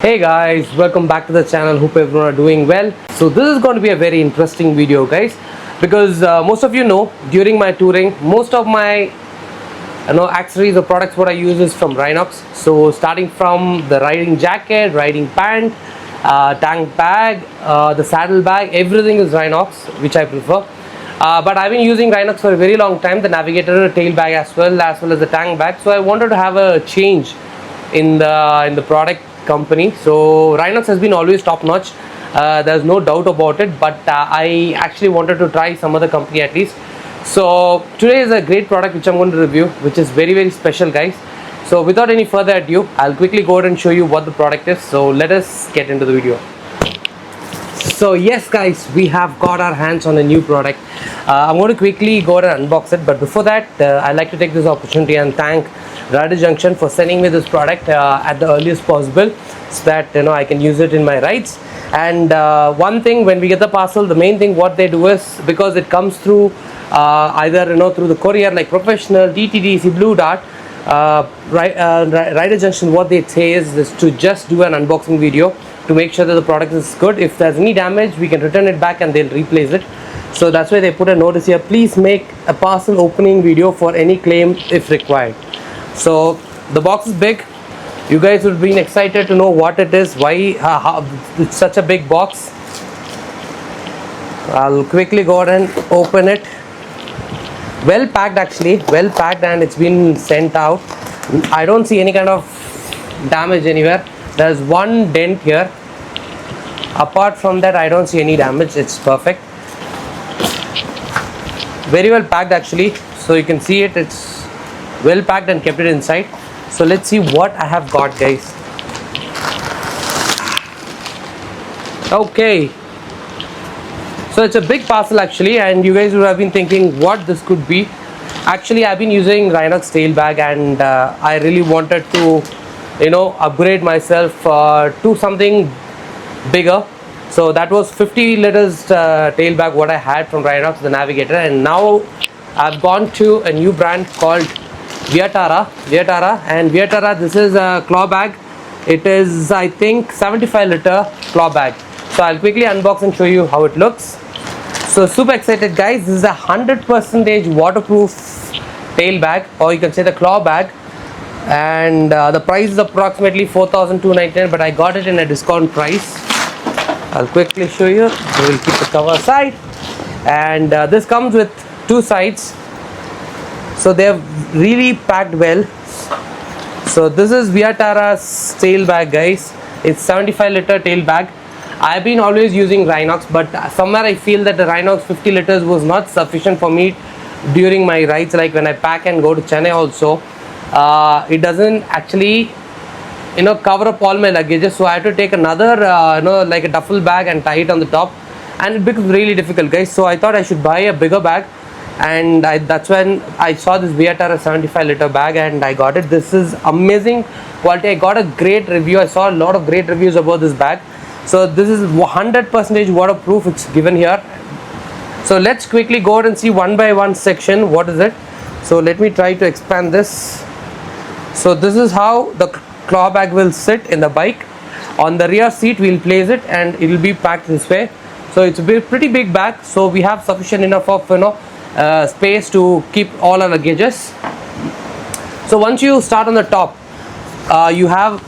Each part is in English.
Hey guys, welcome back to the channel. Hope everyone are doing well. So this is going to be a very interesting video guys, because most of you know during my touring most of my accessories or products what I use is from Rhinox. So starting from the riding jacket, riding pant, tank bag, the saddle bag, everything is Rhinox, which I prefer. But I've been using Rhinox for a very long time, the navigator tail bag as well as the tank bag. So I wanted to have a change in the product company. So Rhinox has been always top notch, there's no doubt about it, but I actually wanted to try some other company at least. So today is a great product which I'm going to review, which is very special guys. So without any further ado, I'll quickly go ahead and show you what the product is. So let us get into the video. So yes guys, we have got our hands on a new product. I'm going to quickly go ahead and unbox it, but before that I'd like to take this opportunity and thank Rider Junction for sending me this product at the earliest possible, so that I can use it in my rides. And one thing, when we get the parcel, the main thing what they do is, because it comes through either through the courier like Professional, DTDC, Blue Dart, Rider Junction, what they say is to just do an unboxing video to make sure that the product is good. If there's any damage, we can return it back and they'll replace it. So that's why they put a notice here, please make a parcel opening video for any claim if required. So the box is big. You guys would be excited to know what it is, why how it's such a big box. I'll quickly go ahead and open it. Well packed, actually, well packed, and it's been sent out. I don't see any kind of damage anywhere. There's one dent here. Apart from that, I don't see any damage. It's perfect. Very well packed actually. So you can see it. It's well packed and kept it inside. So let's see what I have got guys. Okay, so it's a big parcel actually, and you guys would have been thinking what this could be. Actually, I've been using Rhinox tail bag, and I really wanted to upgrade myself to something bigger. So that was 50 liters tail bag what I had from Rhinox, the navigator, and now I've gone to a new brand called ViaTerra, and ViaTerra, this is a claw bag. It is, I think, 75 liter claw bag. So I'll quickly unbox and show you how it looks. So super excited guys. This is a 100% waterproof tail bag, or you can say the claw bag, and the price is approximately 4,299, but I got it in a discount price. I'll quickly show you. We will keep the cover aside, and this comes with two sides. So they have really packed well. So this is ViaTerra's tail bag guys. It's 75 liter tail bag. I've been always using Rhinox, but somewhere I feel that the Rhinox 50 liters was not sufficient for me during my rides, like when I pack and go to Chennai also. It doesn't actually cover up all my luggages, so I have to take another like a duffel bag and tie it on the top, and it becomes really difficult guys. So I thought I should buy a bigger bag, and that's when I saw this ViaTerra 75 liter bag and I got it. This is amazing quality. I got a great review. I saw a lot of great reviews about this bag. So this is 100% waterproof, it's given here. So let's quickly go ahead and see one by one section what is it. So let me try to expand this. So this is how the claw bag will sit in the bike. On the rear seat we'll place it, and it will be packed this way. So it's a pretty big bag, so we have sufficient enough of space to keep all our luggages. So once you start on the top, you have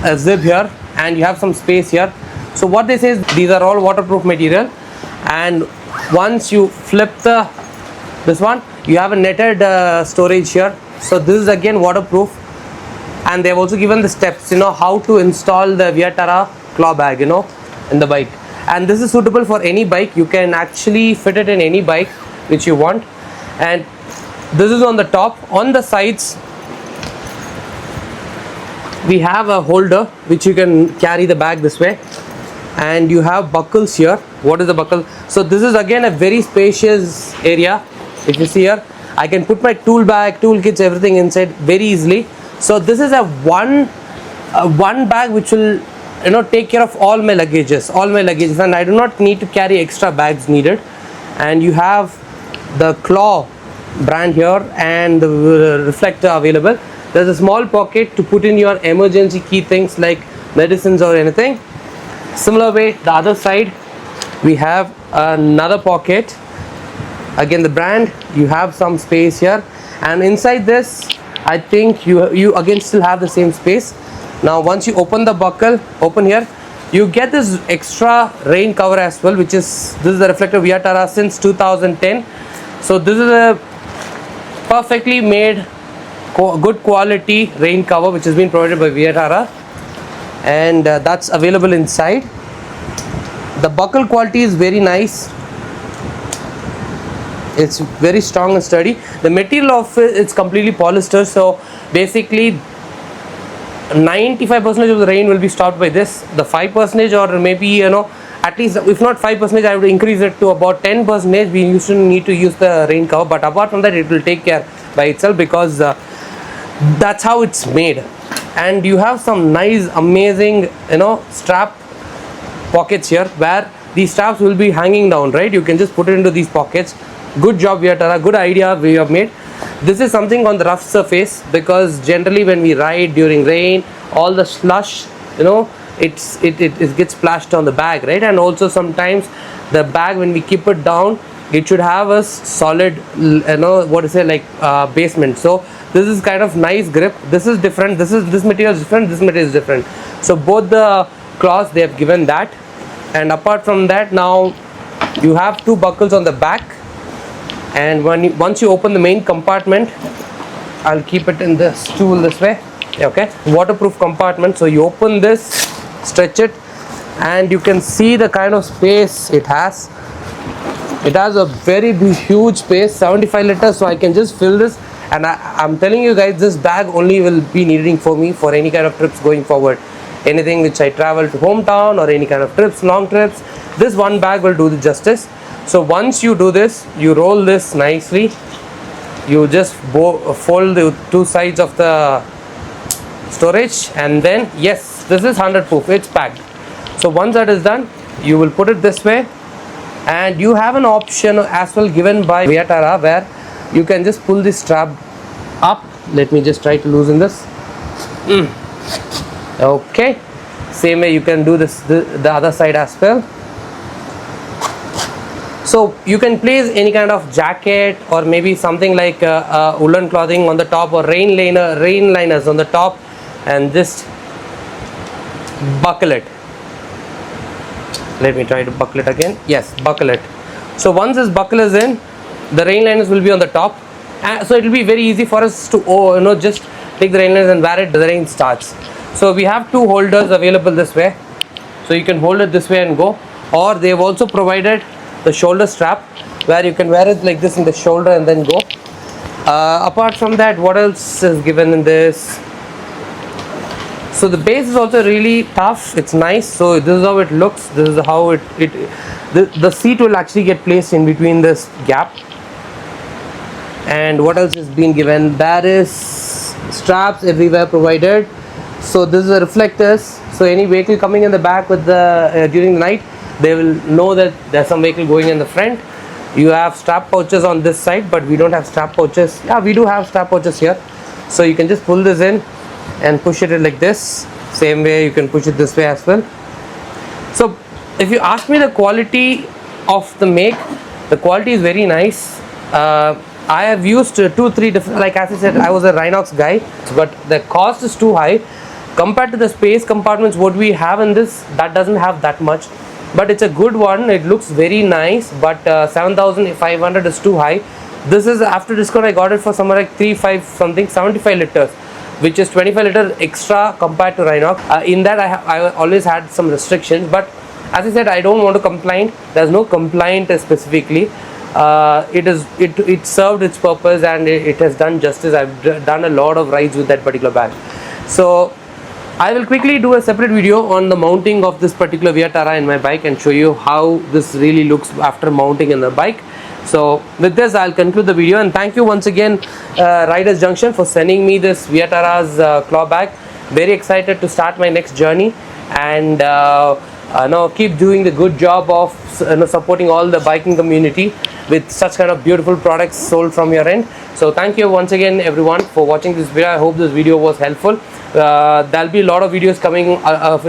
a zip here, and you have some space here. So what they say is these are all waterproof material, and once you flip this one, you have a netted storage here. So this is again waterproof, and they have also given the steps how to install the ViaTerra claw bag in the bike. And this is suitable for any bike. You can actually fit it in any bike which you want. And this is on the top. On the sides we have a holder which you can carry the bag this way, and you have buckles here. What is the buckle? So this is again a very spacious area. If you see here, I can put my tool bag, tool kits, everything inside very easily. So this is a one bag which will take care of all my luggages, and I do not need to carry extra bags needed. And you have the claw brand here and the reflector available. There's a small pocket to put in your emergency key things like medicines or anything. Similar way, the other side we have another pocket. Again the brand, you have some space here, and inside this I think you again still have the same space. Now once you open the buckle, open here, you get this extra rain cover as well, which is, this is the reflector ViaTerra since 2010. So this is a perfectly made good quality rain cover which has been provided by ViaTerra, and that's available inside. The buckle quality is very nice. It's very strong and sturdy. The material of it, it's completely polyester, so basically 95% of the rain will be stopped by this. The 5% or maybe at least if not 5%, I would increase it to about 10%. We used to need to use the rain cover, but apart from that it will take care by itself, because that's how it's made. And you have some nice amazing strap pockets here, where these straps will be hanging down, right? You can just put it into these pockets. Good job ViaTerra, good idea we have made. This is something on the rough surface, because generally when we ride during rain, all the slush, it gets splashed on the bag, right? And also sometimes the bag, when we keep it down, it should have a solid basement. So this is kind of nice grip. This is different, this material is different, this material is different. So both the claws, they have given that. And apart from that, now you have two buckles on the back, and once you open the main compartment, I'll keep it in the stool this way, okay, waterproof compartment. So you open this, stretch it, and you can see the kind of space it has. It has a very huge space, 75 liters, so I can just fill this. And I'm telling you guys, this bag only will be needing for me for any kind of trips going forward. Anything which I travel to hometown or any kind of trips, long trips, this one bag will do the justice. So once you do this, you roll this nicely, you just fold the two sides of the storage, and then yes, this is 100 proof, it's packed. So once that is done, you will put it this way, and you have an option as well given by ViaTerra, where you can just pull this strap up. Let me just try to loosen this. Okay, same way you can do this the other side as well. So you can place any kind of jacket, or maybe something like woolen clothing on the top, or rain liners on the top, and just buckle it. Let me try to buckle it again. Yes, buckle it. So once this buckle is in, the rain liners will be on the top, so it will be very easy for us to just take the rain liners and wear it the rain starts. So we have two holders available this way, so you can hold it this way and go, or they have also provided the shoulder strap, where you can wear it like this in the shoulder and then go. Apart from that, what else is given in this? So the base is also really tough, it's nice. So this is how it looks, this is how the seat will actually get placed in between this gap. And what else is being given? There is straps everywhere provided. So this is the reflectors, so any vehicle coming in the back with the during the night, they will know that there's some vehicle going in the front. You have strap pouches on this side, but we don't have strap pouches. Yeah, we do have strap pouches here. So you can just pull this in and push it in like this. Same way you can push it this way as well. So if you ask me the quality of the make, the quality is very nice. I have used 2-3 different, like as I said, I was a Rhinox guy, but the cost is too high compared to the space compartments what we have in this. That doesn't have that much, but it's a good one. It looks very nice, but 7,500 is too high. This is after discount. I got it for somewhere like 3.5 something, 75 liters, which is 25 liters extra compared to Rhinox. In that I always had some restrictions, but as I said, I don't want to complain. There's no complaint specifically. It served its purpose, and it has done justice. I've done a lot of rides with that particular bag. So I will quickly do a separate video on the mounting of this particular ViaTerra in my bike and show you how this really looks after mounting in the bike. So with this, I'll conclude the video, and thank you once again Riders Junction for sending me this ViaTerra's claw bag. Very excited to start my next journey, and keep doing the good job of supporting all the biking community. with such kind of beautiful products sold from your end. So thank you once again everyone for watching this video. I hope this video was helpful. There'll be a lot of videos coming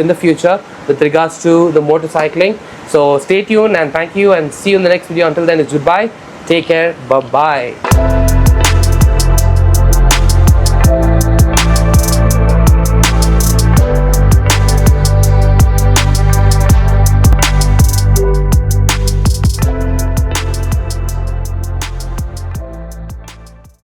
in the future with regards to the motorcycling. So stay tuned and thank you, and see you in the next video. Until then, it's goodbye. Take care. Bye bye.